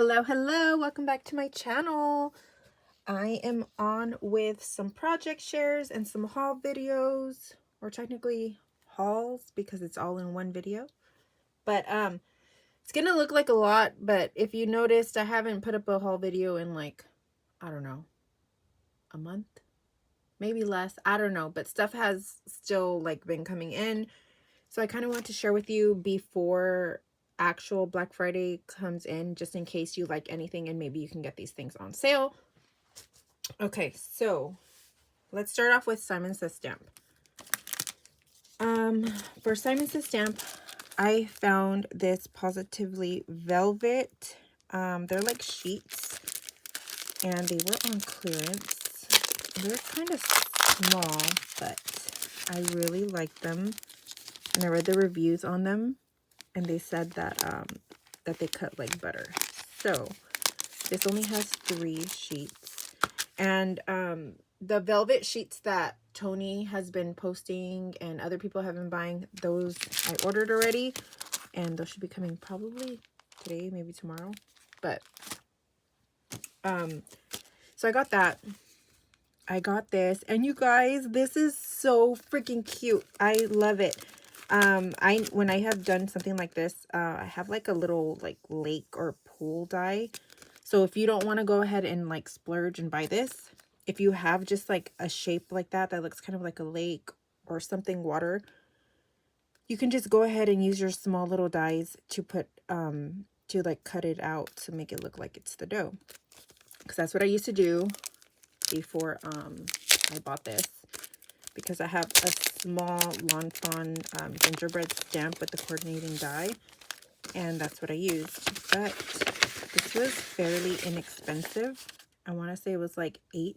Hello, welcome back to my channel. I am on with some project shares and some haul videos, or technically hauls because it's all in one video. But it's gonna look like a lot, but if you noticed, I haven't put up a haul video in like, I don't know, a month, maybe less, I don't know, but stuff has still like been coming in. So I kind of want to share with you before actual Black Friday comes in, just in case you like anything and maybe you can get these things on sale. Okay, so let's start off with Simon Says Stamp. For Simon Says Stamp, I found this Positively Velvet. They're like sheets and they were on clearance. They're kind of small, but I really like them. And I read the reviews on them and they said that that they cut like butter. So this only has 3 sheets, and the velvet sheets that Tony has been posting and other people have been buying, those I ordered already, and those should be coming probably today, maybe tomorrow. But so I got that. I got this, and you guys, this is so freaking cute. I love it. When I have done something like this, I have like a little like lake or pool die. So if you don't want to go ahead and like splurge and buy this, if you have just like a shape like that looks kind of like a lake or something water, you can just go ahead and use your small little dies to put to like cut it out to make it look like it's the dough. Because that's what I used to do before I bought this. Because I have a small Lawn Fawn gingerbread stamp with the coordinating die, and that's what I used. But this was fairly inexpensive. I want to say it was like $8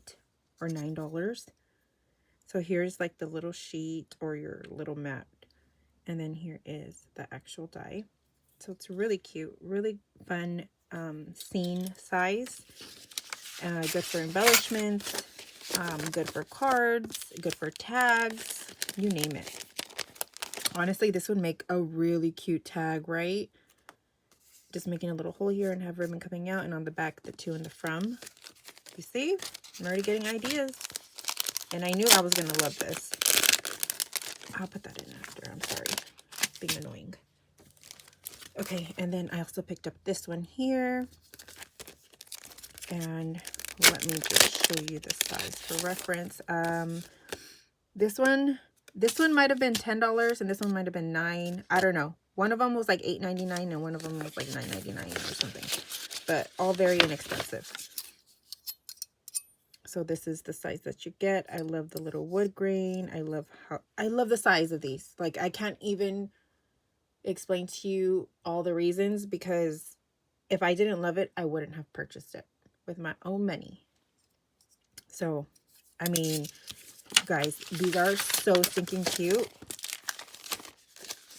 or $9. So here's like the little sheet or your little mat, and then here is the actual die. So it's really cute, really fun scene size. Good for embellishments. Good for cards, good for tags, you name it. Honestly, this would make a really cute tag, right? Just making a little hole here and have ribbon coming out, and on the back, the 2 in the from. You see? I'm already getting ideas. And I knew I was going to love this. I'll put that in after. I'm sorry. It's being annoying. Okay, and then I also picked up this one here. And let me just show you the size for reference. This one might have been $10 and this one might have been $9. I don't know. One of them was like $8.99 and one of them was like $9.99 or something. But all very inexpensive. So this is the size that you get. I love the little wood grain. I love the size of these. Like, I can't even explain to you all the reasons, because if I didn't love it, I wouldn't have purchased it with my own money. So, I mean, guys, these are so stinking cute.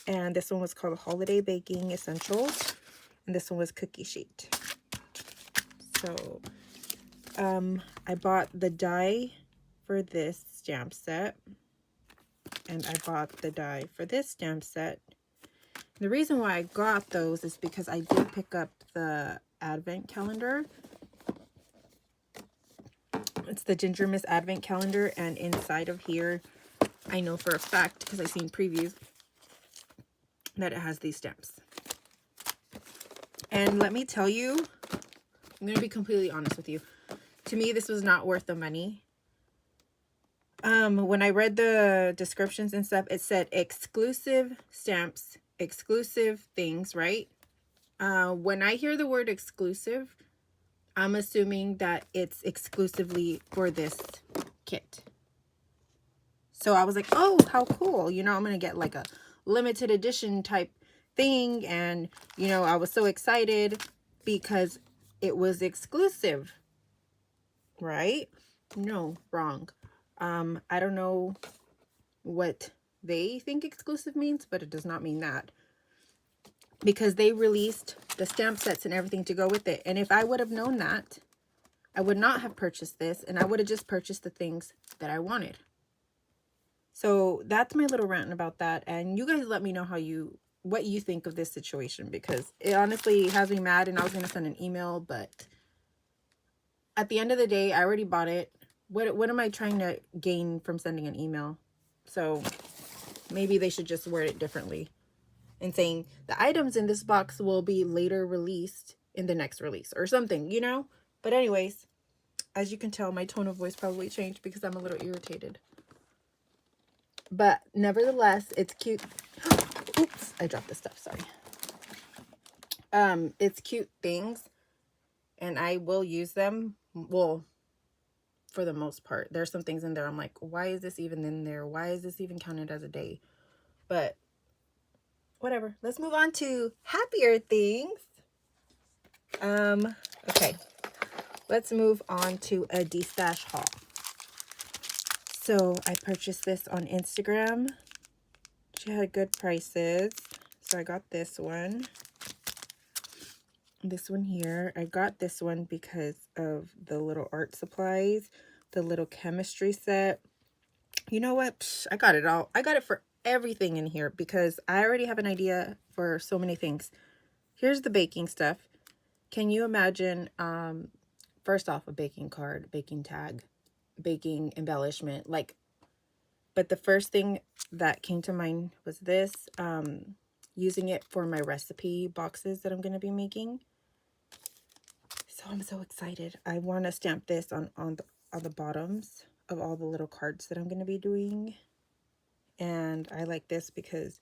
And this one was called Holiday Baking Essentials, and this one was Cookie Sheet. So I bought the die for this stamp set, and I bought the die for this stamp set. The reason why I got those is because I did pick up the advent calendar. It's the Ginger Miss Advent Calendar, and inside of here, I know for a fact, because I've seen previews, that it has these stamps. And let me tell you, I'm going to be completely honest with you. To me, this was not worth the money. When I read the descriptions and stuff, it said exclusive stamps, exclusive things, right? When I hear the word exclusive, I'm assuming that it's exclusively for this kit. So I was like, oh, how cool. You know, I'm going to get like a limited edition type thing. And, you know, I was so excited because it was exclusive. Right? No, wrong. I don't know what they think exclusive means, but it does not mean that. Because they released the stamp sets and everything to go with it. And if I would have known that, I would not have purchased this, and I would have just purchased the things that I wanted. So that's my little rant about that. And you guys let me know how you what you think of this situation, because it honestly has me mad, and I was going to send an email, but at the end of the day, I already bought it. What am I trying to gain from sending an email? So maybe they should just word it differently and saying the items in this box will be later released in the next release or something, you know? But anyways, as you can tell, my tone of voice probably changed because I'm a little irritated. But nevertheless, it's cute. Oops, I dropped the stuff, sorry. It's cute things, and I will use them. Well, for the most part. There's some things in there I'm like, why is this even in there? Why is this even counted as a day? But whatever. Let's move on to happier things. Okay. Let's move on to a destash haul. So I purchased this on Instagram. She had good prices. So I got this one. This one here. I got this one because of the little art supplies, the little chemistry set. You know what? Psh, I got it all. I got it for everything in here because I already have an idea for so many things. Here's the baking stuff. Can you imagine, first off, a baking card, baking tag, baking embellishment, like, but the first thing that came to mind was this, using it for my recipe boxes that I'm going to be making. So I'm so excited. I want to stamp this on the bottoms of all the little cards that I'm going to be doing. And I like this because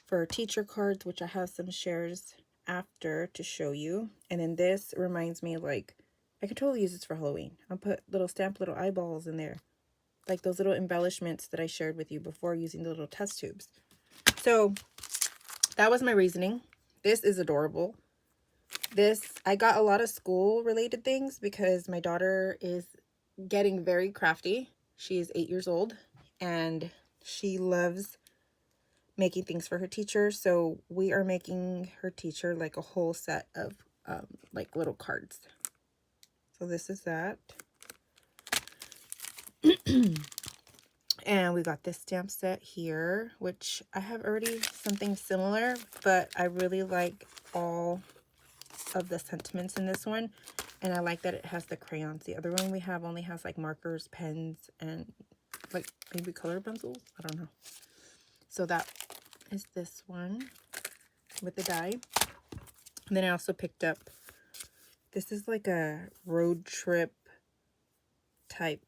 for teacher cards, which I have some shares after to show you. And then this reminds me, like, I could totally use this for Halloween. I'll put little eyeballs in there. Like those little embellishments that I shared with you before using the little test tubes. So that was my reasoning. This is adorable. This, I got a lot of school related things because my daughter is getting very crafty. She is 8 years old and she loves making things for her teacher. So we are making her teacher like a whole set of like little cards. So this is that. And we got this stamp set here, which I have already something similar, but I really like all of the sentiments in this one. And I like that it has the crayons. The other one we have only has like markers, pens, and like maybe color pencils. I don't know. So that is this one with the die. And then I also picked up, this is like a road trip type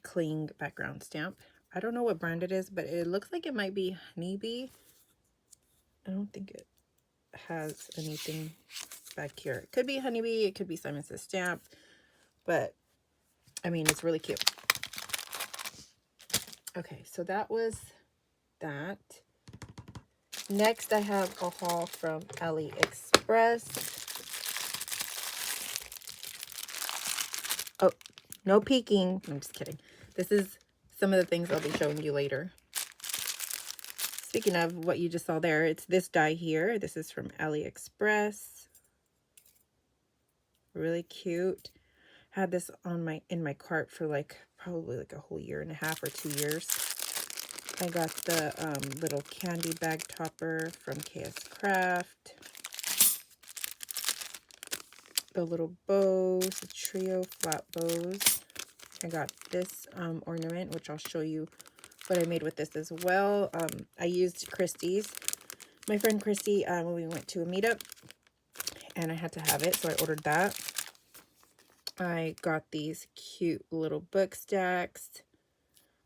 cling background stamp. I don't know what brand it is, but it looks like it might be Honeybee. I don't think it has anything back here. It could be Honeybee, it could be Simon Says Stamp, but I mean, it's really cute. Okay, so that was that. Next, I have a haul from AliExpress. Oh, no peeking. I'm just kidding. This is some of the things I'll be showing you later. Speaking of what you just saw there, it's this die here. This is from AliExpress. Really cute. Had this on in my cart for like probably like a whole 1.5 or 2 years. I got the little candy bag topper from KS Craft. The little bows, the trio flat bows. I got this ornament, which I'll show you what I made with this as well. I used Christie's. My friend Christy, we went to a meetup and I had to have it, so I ordered that. I got these cute little book stacks.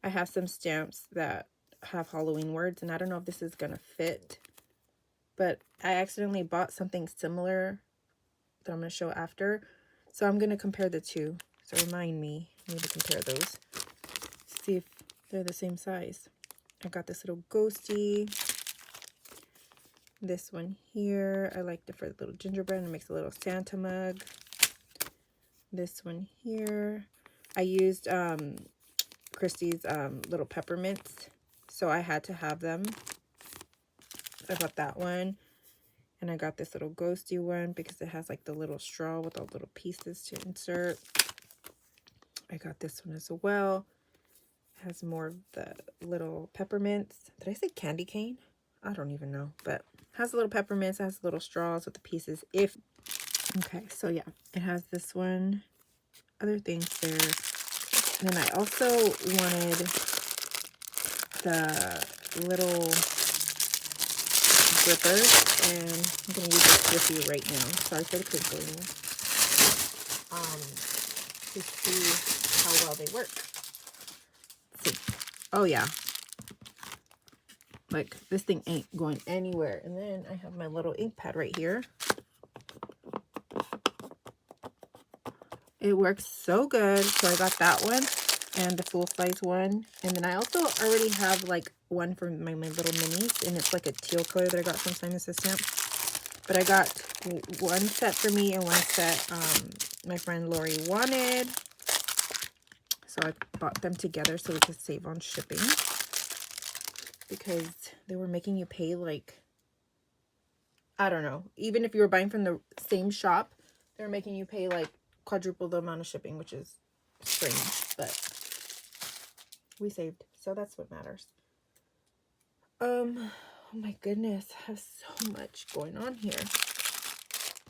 I have some stamps that have Halloween words, and I don't know if this is gonna fit, but I accidentally bought something similar that I'm gonna show after, so I'm gonna compare the two. So remind me, I need to compare those, see if they're the same size. I got this little ghosty. This one here, I liked it for the little gingerbread. It makes a little Santa mug. This one here, I used Christie's little peppermints, so I had to have them. I bought that one. And I got this little ghosty one because it has like the little straw with all the little pieces to insert. I got this one as well. It has more of the little peppermints. Did I say candy cane? I don't even know, but has a little peppermints, has little straws with the pieces. If okay, so yeah, it has this one, other things there. And then I also wanted the little grippers, and I'm gonna use this with you right now. Sorry for the crinkling. To see how well they work. Let's see. Oh yeah. Like, this thing ain't going anywhere. And then I have my little ink pad right here. It works so good. So I got that one and the full size one. And then I also already have like one for my little minis, and it's like a teal color that I got from Stencils Stamp. But I got one set for me and one set my friend Lori wanted. So I bought them together so we could save on shipping. Because they were making you pay like, I don't know, even if you were buying from the same shop, they were making you pay like quadruple the amount of shipping, which is strange, but we saved, so that's what matters. Oh my goodness, I have so much going on here.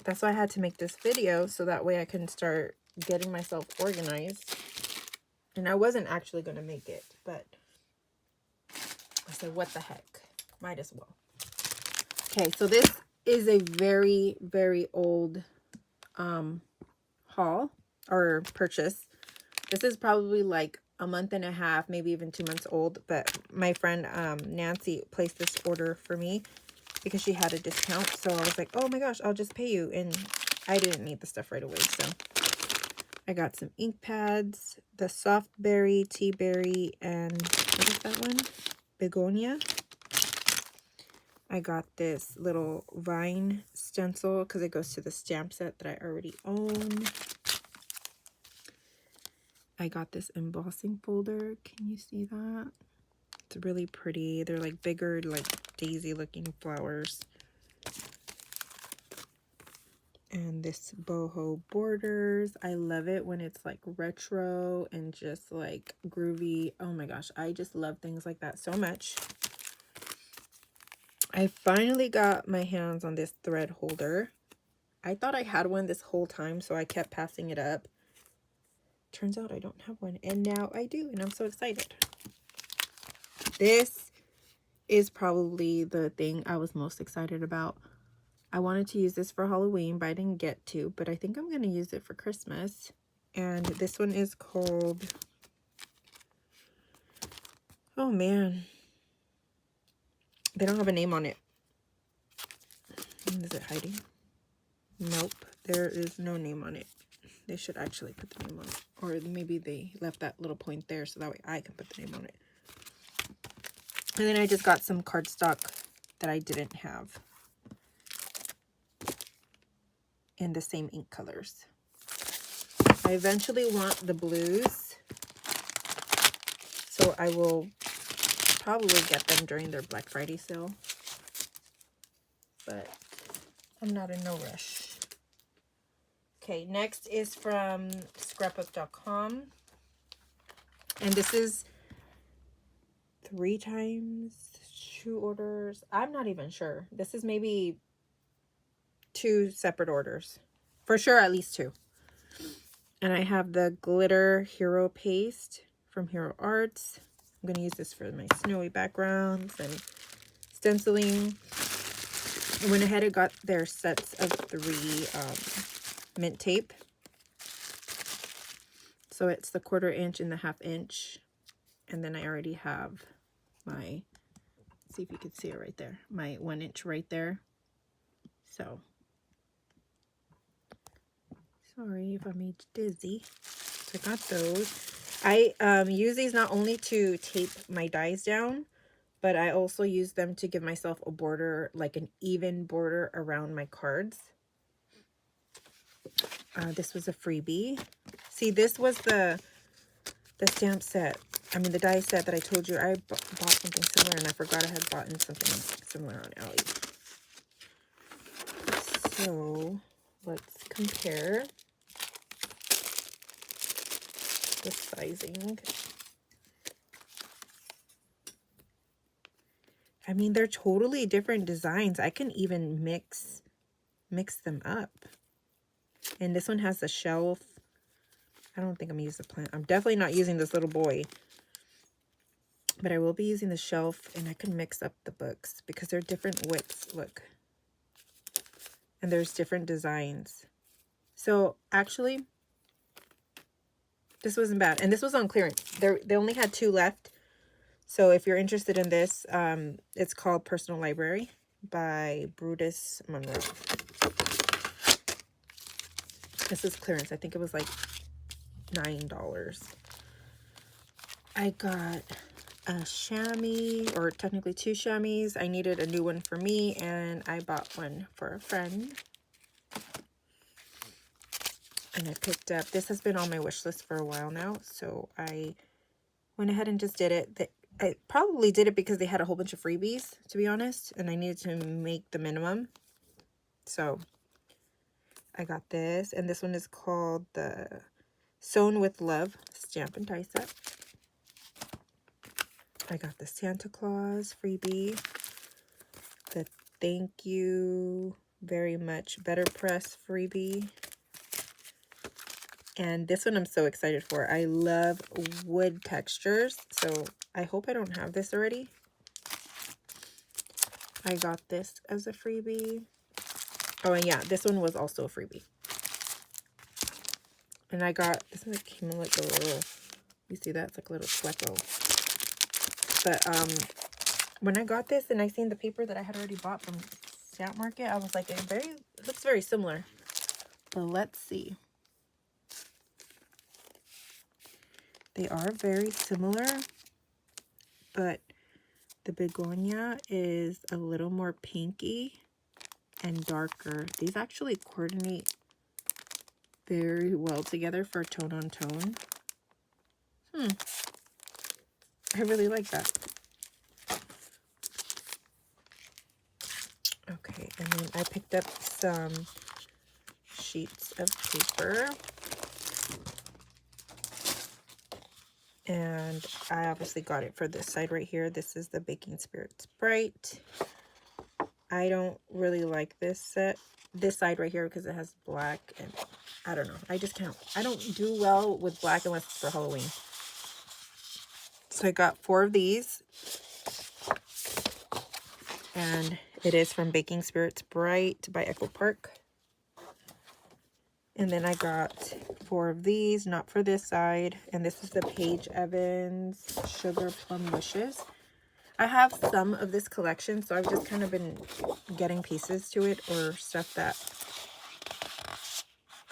That's why I had to make this video, so that way I can start getting myself organized. And I wasn't actually going to make it, but I said, what the heck, might as well. Okay, so this is a very, very old haul or purchase. This is probably like a month and a half, maybe even 2 months old, but my friend Nancy placed this order for me because she had a discount. So I was like, oh my gosh, I'll just pay you. And I didn't need the stuff right away, so I got some ink pads, the soft berry, tea berry, and what is that one? Begonia. I got this little vine stencil because it goes to the stamp set that I already own. I got this embossing folder. Can you see that? It's really pretty. They're like bigger, like daisy looking flowers. And this boho borders. I love it when it's like retro and just like groovy. Oh my gosh, I just love things like that so much. I finally got my hands on this thread holder. I thought I had one this whole time, so I kept passing it up. Turns out I don't have one, and now I do, and I'm so excited. This is probably the thing I was most excited about. I wanted to use this for Halloween, but I didn't get to, but I think I'm going to use it for Christmas. And this one is called, oh man, they don't have a name on it. Is it hiding? Nope, there is no name on it. They should actually put the name on it. Or maybe they left that little point there so that way I can put the name on it. And then I just got some cardstock that I didn't have in the same ink colors. I eventually want the blues, so I will probably get them during their Black Friday sale, but I'm not in no rush. Okay, next is from scrapbook.com, and this is 3 times 2 orders. I'm not even sure. This is maybe 2 separate orders. For sure, at least 2. And I have the glitter hero paste from Hero Arts. I'm going to use this for my snowy backgrounds and stenciling. I went ahead and got their sets of 3 mint tape. So it's the 1/4 inch and the 1/2 inch. And then I already have my, see if you can see it right there, my 1 inch right there. So, sorry if I made you dizzy. So I got those. I use these not only to tape my dies down, but I also use them to give myself a border, like an even border around my cards. This was a freebie. See, this was the stamp set. I mean, the die set that I told you I bought something similar, and I forgot I had bought something similar on Ali. So let's compare the sizing. I mean, they're totally different designs. I can even mix them up. And this one has a shelf. I don't think I'm gonna use the plant. I'm definitely not using this little boy. But I will be using the shelf, and I can mix up the books because they're different widths. Look. And there's different designs. So actually, this wasn't bad. And this was on clearance. They only had 2 left. So if you're interested in this, it's called Personal Library by Brutus Monroe. This is clearance. I think it was like $9. I got a chamois, or technically 2 chamois. I needed a new one for me, and I bought one for a friend. And I picked up, this has been on my wish list for a while now, so I went ahead and just did it. I probably did it because they had a whole bunch of freebies, to be honest, and I needed to make the minimum. So I got this, and this one is called the Sewn with Love Stamp and Die Set. I got the Santa Claus freebie, the Thank You Very Much Better Press freebie, and this one I'm so excited for. I love wood textures, so I hope I don't have this already. I got this as a freebie. Oh, and yeah, this one was also a freebie. And I got, this one came in like a little, you see that? It's like a little Pleco. But when I got this and I seen the paper that I had already bought from Stamp Market, I was like, it looks very similar. But let's see. They are very similar, but the begonia is a little more pinky and darker. These actually coordinate very well together for tone on tone. I really like that. Okay, and then I picked up some sheets of paper. And I obviously got it for this side right here. This is the Baking Spirits Bright. I don't really like this side right here because it has black, and I don't know. I just can't. I don't do well with black unless it's for Halloween. So I got 4 of these. And it is from Baking Spirits Bright by Echo Park. And then I got 4 of these, not for this side. And this is the Paige Evans Sugar Plum Wishes. I have some of this collection, so I've just kind of been getting pieces to it or stuff that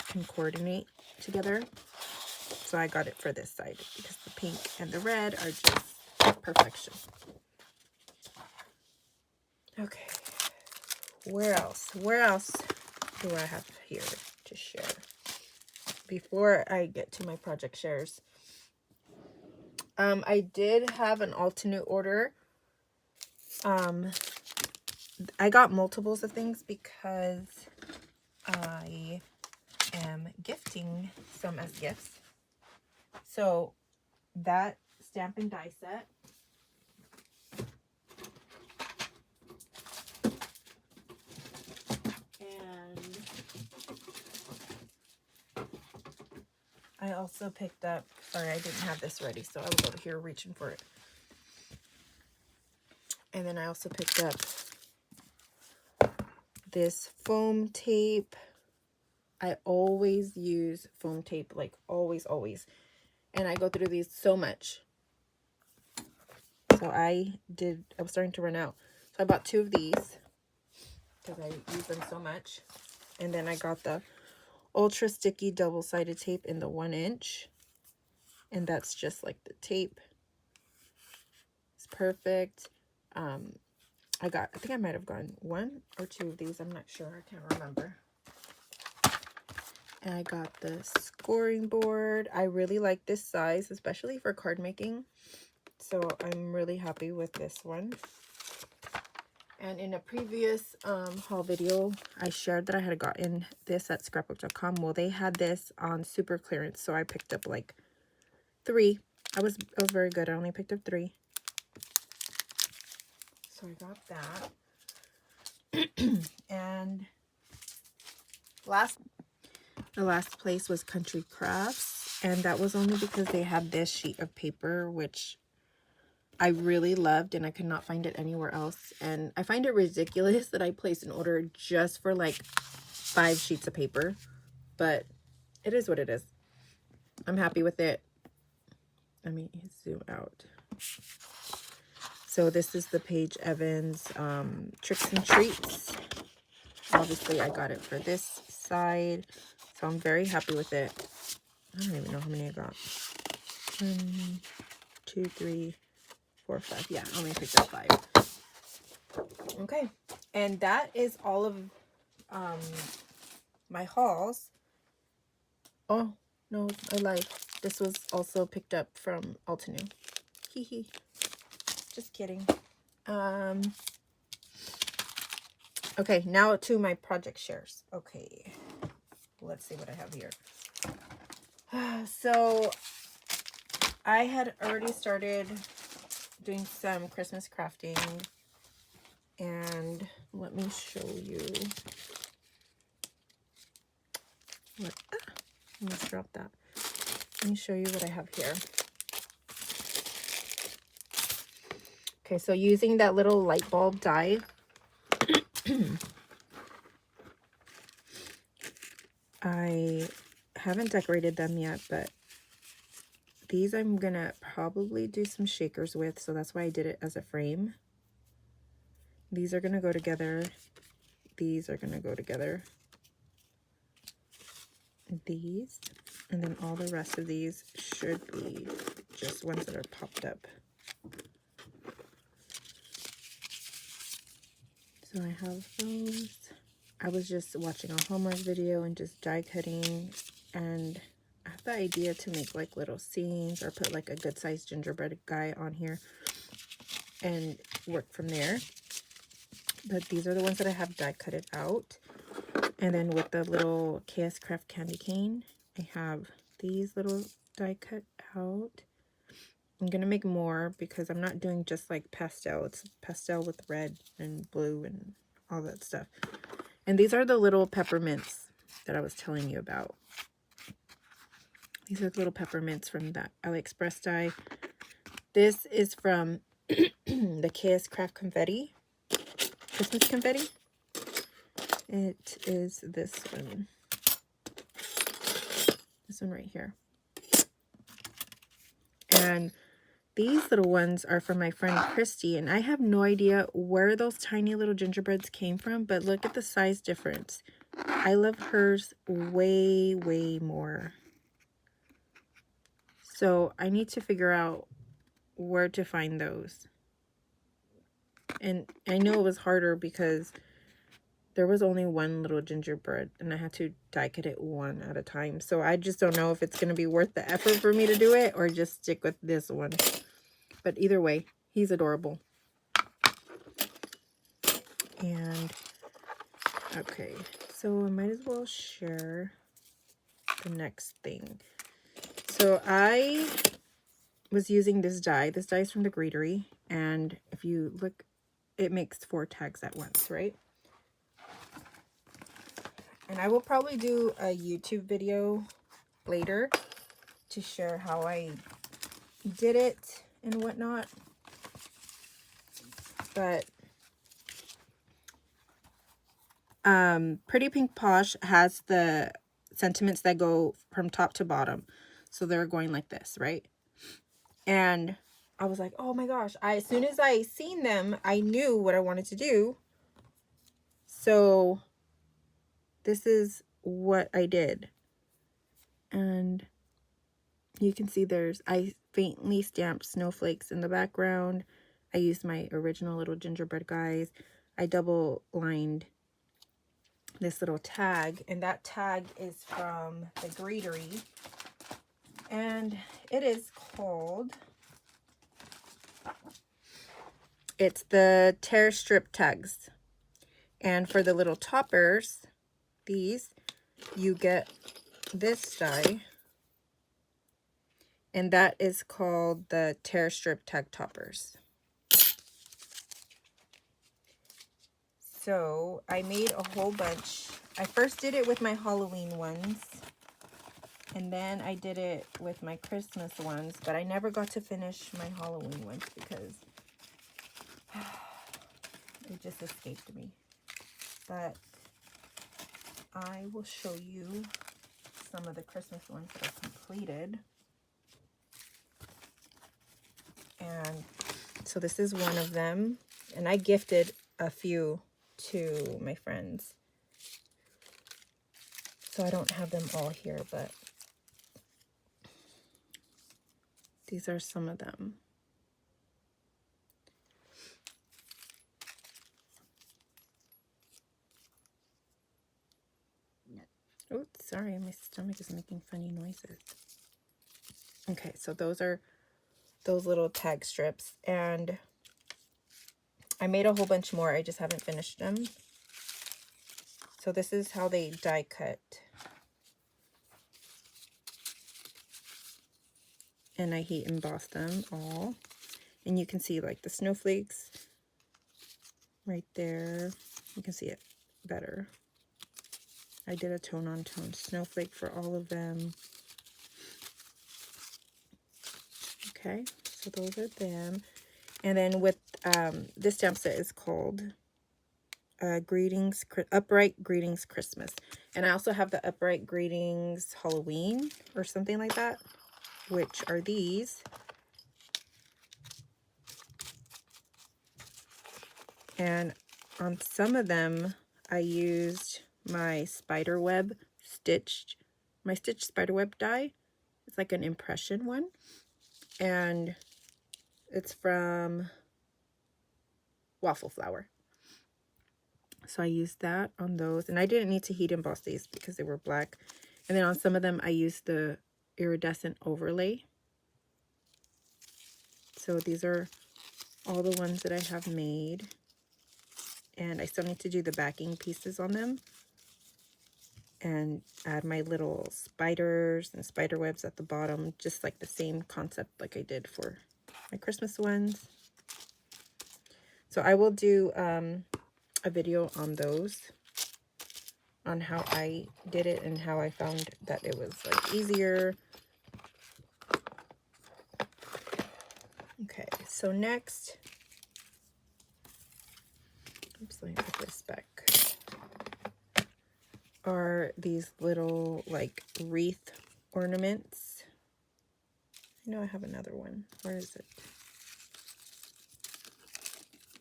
can coordinate together. So I got it for this side because the pink and the red are just perfection. Okay. Where else do I have here to share before I get to my project shares? I did have an alternate order. I got multiples of things because I am gifting some as gifts. So that stamp and die set, and I also picked up, sorry, I didn't have this ready, so I was over here reaching for it. And then I also picked up this foam tape. I always use foam tape, like always. And I go through these so much. So I was starting to run out. So I bought 2 of these because I use them so much. And then I got the ultra sticky double-sided tape in the 1-inch. And that's just like the tape. It's perfect. I think I might have gotten 1 or 2 of these. I'm not sure. I can't remember. And I got the scoring board. I really like this size, especially for card making. So I'm really happy with this one. And in a previous haul video, I shared that I had gotten this at scrapbook.com. Well, they had this on super clearance, so I picked up like 3. I was very good. I only picked up 3. So I got that. And the last place was Country Crafts, and that was only because they had this sheet of paper, which I really loved, and I could not find it anywhere else. And I find it ridiculous that I placed an order just for like 5 sheets of paper, but it is what it is. I'm happy with it. Let me zoom out. So this is the Paige Evans Tricks and Treats. Obviously I got it for this side, so I'm very happy with it. I don't even know how many I got. 1, 2, 3, 4, 5. Yeah, I only picked up 5. Okay, and that is all of my hauls. Oh no, I lied. This was also picked up from Altenew. Hee hee. Just kidding. Okay, now to my project shares. Okay, let's see what I have here. So I had already started doing some Christmas crafting, and let me show you what, I almost dropped that. Let me show you what I have here. Okay, so using that little light bulb die, I haven't decorated them yet, but these I'm gonna probably do some shakers with, so that's why I did it as a frame. These are gonna go together. These are gonna go together. These, and then all the rest of these should be just ones that are popped up. So I have those. I was just watching a Hallmark video and just die cutting, and I have the idea to make like little scenes or put like a good sized gingerbread guy on here and work from there. But these are the ones that I have die cutted out. And then with the little KS Craft candy cane, I have these little die cut out. I'm gonna make more because I'm not doing just like pastel. It's pastel with red and blue and all that stuff. And these are the little peppermints that I was telling you about. These are the little peppermints from that AliExpress die. This is from the KS Craft Confetti, Christmas Confetti. It is this one. This one right here. And these little ones are from my friend Christy, and I have no idea where those tiny little gingerbreads came from, but look at the size difference. I love hers way, way more. So I need to figure out where to find those. And I know it was harder because there was only one little gingerbread and I had to die cut it one at a time. So I just don't know if it's going to be worth the effort for me to do it or just stick with this one. But either way, he's adorable. And okay, so I might as well share the next thing. So I was using this die. This die is from the Greetery, and if you look, it makes 4 tags at once, right? And I will probably do a YouTube video later to share how I did it and whatnot. But Pretty Pink Posh has the sentiments that go from top to bottom. So they're going like this, right? And I was like, oh my gosh. As soon as I seen them, I knew what I wanted to do. So this is what I did. And you can see I faintly stamped snowflakes in the background. I used my original little gingerbread guys. I double lined this little tag, and that tag is from the Greetery, and it is called, it's the tear strip tags. And for the little toppers, these, you get this die, and that is called the tear strip tag toppers. So I made a whole bunch. I first did it with my Halloween ones. And then I did it with my Christmas ones. But I never got to finish my Halloween ones because it just escaped me. But I will show you some of the Christmas ones that I completed. And so this is one of them. And I gifted a few to my friends. So I don't have them all here, but these are some of them. Oh, sorry, my stomach is making funny noises. Okay, so those are those little tag strips, and I made a whole bunch more. I just haven't finished them. So this is how they die cut. And I heat emboss them all. And you can see like the snowflakes right there. You can see it better. I did a tone-on-tone snowflake for all of them. Okay, so those are them. And then with this stamp set is called Upright Greetings Christmas. And I also have the Upright Greetings Halloween or something like that, which are these. And on some of them, I used my spiderweb stitched spiderweb die. It's like an impression one. And it's from Waffle Flower. So I used that on those. And I didn't need to heat emboss these because they were black. And then on some of them, I used the iridescent overlay. So these are all the ones that I have made. And I still need to do the backing pieces on them. And add my little spiders and spider webs at the bottom. Just like the same concept like I did for my Christmas ones. So I will do a video on those. On how I did it and how I found that it was like easier. Okay, so next, oops, let me put this back, are these little like wreath ornaments. I know I have another one. Where is it?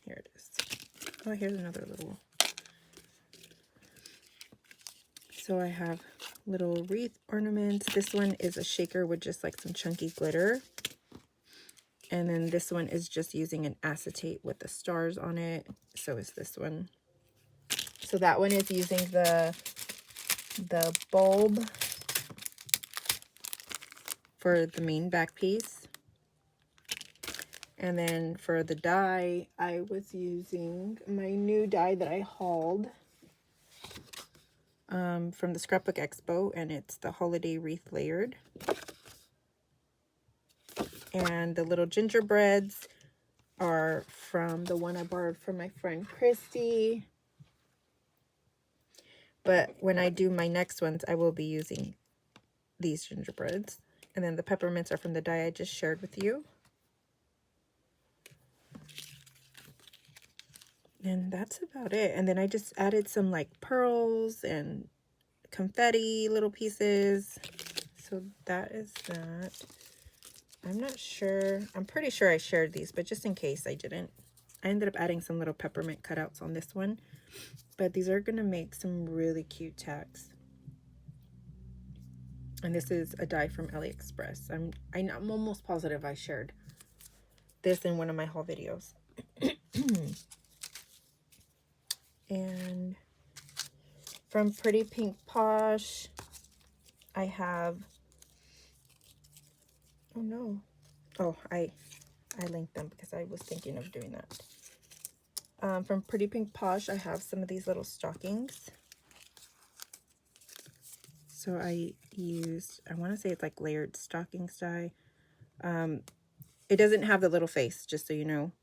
Here it is. Oh, here's another little. So I have little wreath ornaments. This one is a shaker with just like some chunky glitter. And then this one is just using an acetate with the stars on it. So is this one. So that one is using the bulb for the main back piece. And then for the die, I was using my new die that I hauled from the Scrapbook Expo, and it's the Holiday Wreath Layered. And the little gingerbreads are from the one I borrowed from my friend Christy. But when I do my next ones, I will be using these gingerbreads. And then the peppermints are from the die I just shared with you. And that's about it. And then I just added some like pearls and confetti little pieces. So that is that. I'm not sure. I'm pretty sure I shared these, but just in case I didn't. I ended up adding some little peppermint cutouts on this one. But these are going to make some really cute tags. And this is a die from AliExpress. I'm almost positive I shared this in one of my haul videos. And from Pretty Pink Posh, I have, oh no, oh, I linked them because I was thinking of doing that. From Pretty Pink Posh, I have some of these little stockings. So I used, I want to say it's like layered stockings die. It doesn't have the little face, just so you know.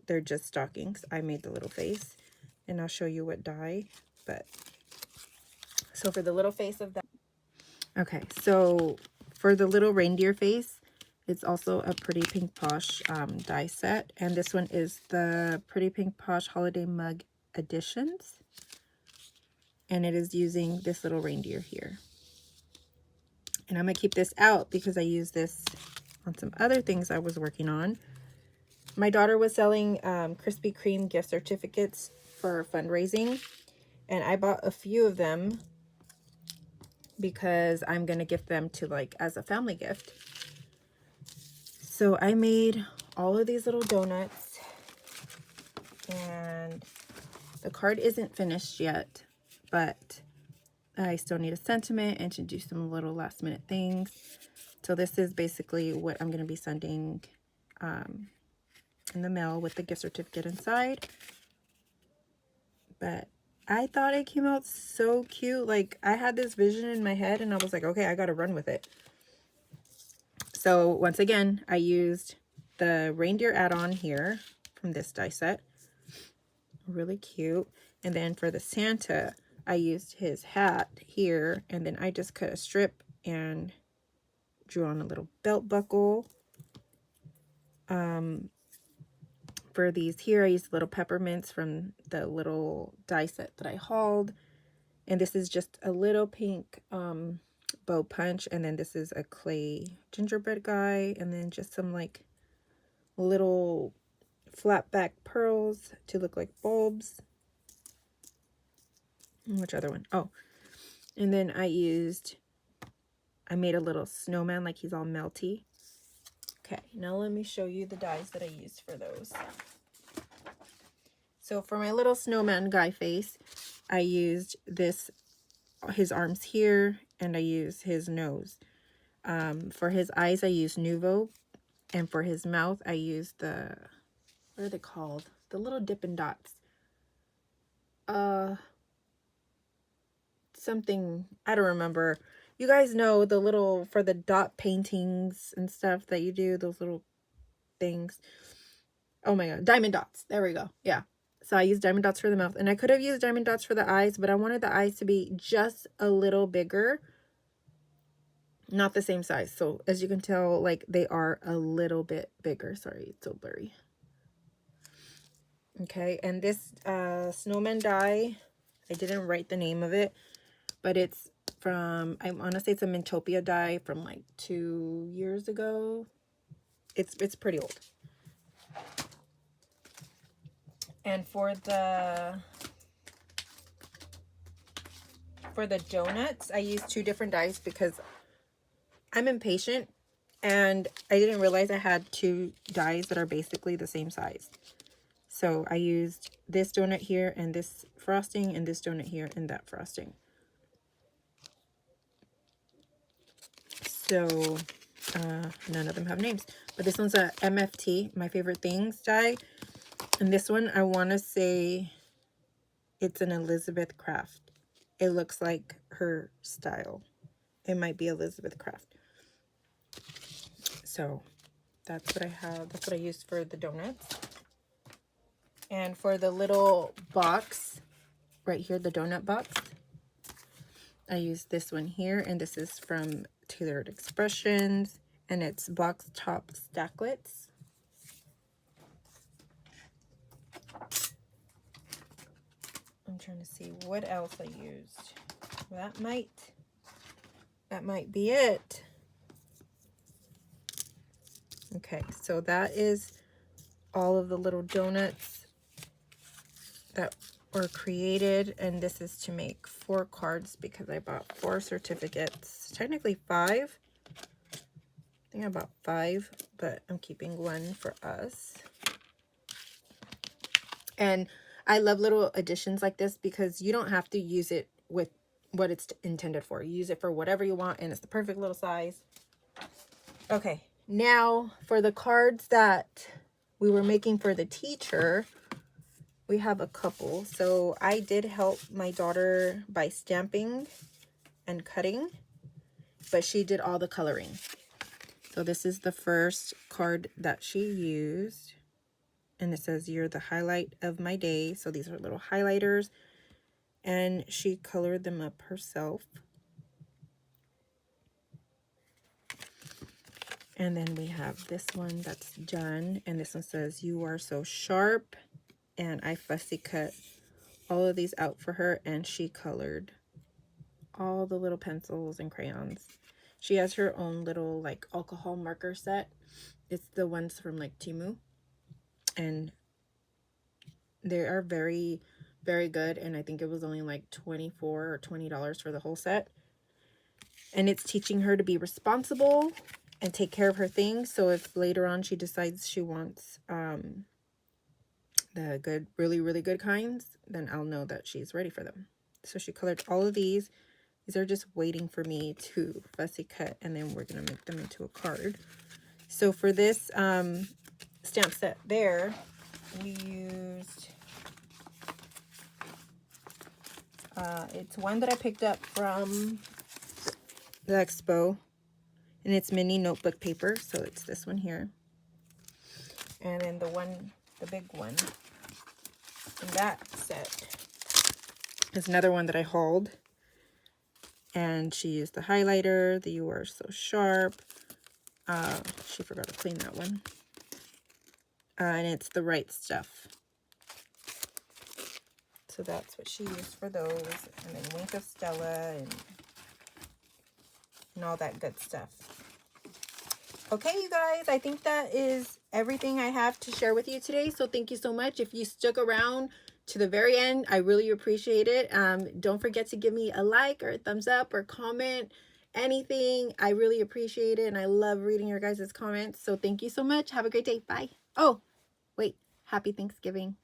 They're just stockings. I made the little face. and I'll show you what die. But so for the little face of that, okay, so for the little reindeer face, it's also a Pretty Pink Posh die set, and this one is the Pretty Pink Posh Holiday Mug Editions, and it is using this little reindeer here. And I'm gonna keep this out because I use this on some other things I was working on. My daughter was selling Krispy Kreme gift certificates for fundraising, and I bought a few of them because I'm gonna gift them to, like, as a family gift. So I made all of these little donuts, and the card isn't finished yet, but I still need a sentiment and to do some little last minute things. So this is basically what I'm gonna be sending in the mail with the gift certificate inside. But I thought it came out so cute. Like, I had this vision in my head and I was like, okay, I gotta run with it. So once again, I used the reindeer add-on here from this die set. Really cute. And then for the Santa, I used his hat here, and then I just cut a strip and drew on a little belt buckle. For these here, I used little peppermints from the little die set that I hauled. And this is just a little pink bow punch. And then this is a clay gingerbread guy. And then just some like little flat back pearls to look like bulbs. Which other one? Oh, and then I made a little snowman, like he's all melty. Okay, now let me show you the dies that I used for those. So for my little snowman guy face, I used his arms here, and I used his nose. For his eyes, I used Nuvo, and for his mouth, I used what are they called? The little Dippin' Dots. Something, I don't remember. You guys know the little, for the dot paintings and stuff that you do, those little things. Oh my god, diamond dots. There we go. Yeah. So I used diamond dots for the mouth, and I could have used diamond dots for the eyes, but I wanted the eyes to be just a little bigger, not the same size. So as you can tell, like, they are a little bit bigger. Sorry, it's so blurry. Okay, and this snowman die, I didn't write the name of it, but it's from, I want to say it's a Mintopia die from like 2 years ago. It's pretty old. And for the donuts, I used 2 different dies because I'm impatient and I didn't realize I had 2 dies that are basically the same size. So I used this donut here and this frosting, and this donut here and that frosting. So none of them have names, but this one's a MFT, My Favorite Things die. And this one, I want to say it's an Elizabeth Craft. It looks like her style. It might be Elizabeth Craft. So that's what I have. That's what I used for the donuts. And for the little box right here, the donut box, I used this one here, and this is from Tailored Expressions, and it's box top stacklets. I'm trying to see what else I used. That might be it. Okay, so that is all of the little donuts that were created, and this is to make 4 cards because I bought 4 certificates. Technically 5. I think I bought 5, but I'm keeping 1 for us. And I love little additions like this because you don't have to use it with what it's intended for. You use it for whatever you want, and it's the perfect little size. Okay, now for the cards that we were making for the teacher, we have a couple. So I did help my daughter by stamping and cutting, but she did all the coloring. So this is the first card that she used. And it says, "You're the highlight of my day." So these are little highlighters. And she colored them up herself. And then we have this one that's done. And this one says, "You are so sharp." And I fussy cut all of these out for her. And she colored all the little pencils and crayons. She has her own little like alcohol marker set. It's the ones from like Temu. And they are very, very good. And I think it was only like $24 or $20 for the whole set. And it's teaching her to be responsible and take care of her things. So if later on she decides she wants the good, really, really good kinds, then I'll know that she's ready for them. So she colored all of these. These are just waiting for me to fussy cut, and then we're going to make them into a card. So for this stamp set there, we used, it's one that I picked up from the expo, and it's mini notebook paper, so it's this one here. And then the big one in that set is another one that I hauled. And she used the highlighter, the "You Are So Sharp." She forgot to clean that one. And it's the Right Stuff. So that's what she used for those. And then Wink of Stella and all that good stuff. Okay, you guys, I think that is everything I have to share with you today. So thank you so much. If you stuck around to the very end, I really appreciate it. Don't forget to give me a like or a thumbs up or comment, anything. I really appreciate it, and I love reading your guys' comments. So thank you so much. Have a great day. Bye. Oh, wait. Happy Thanksgiving.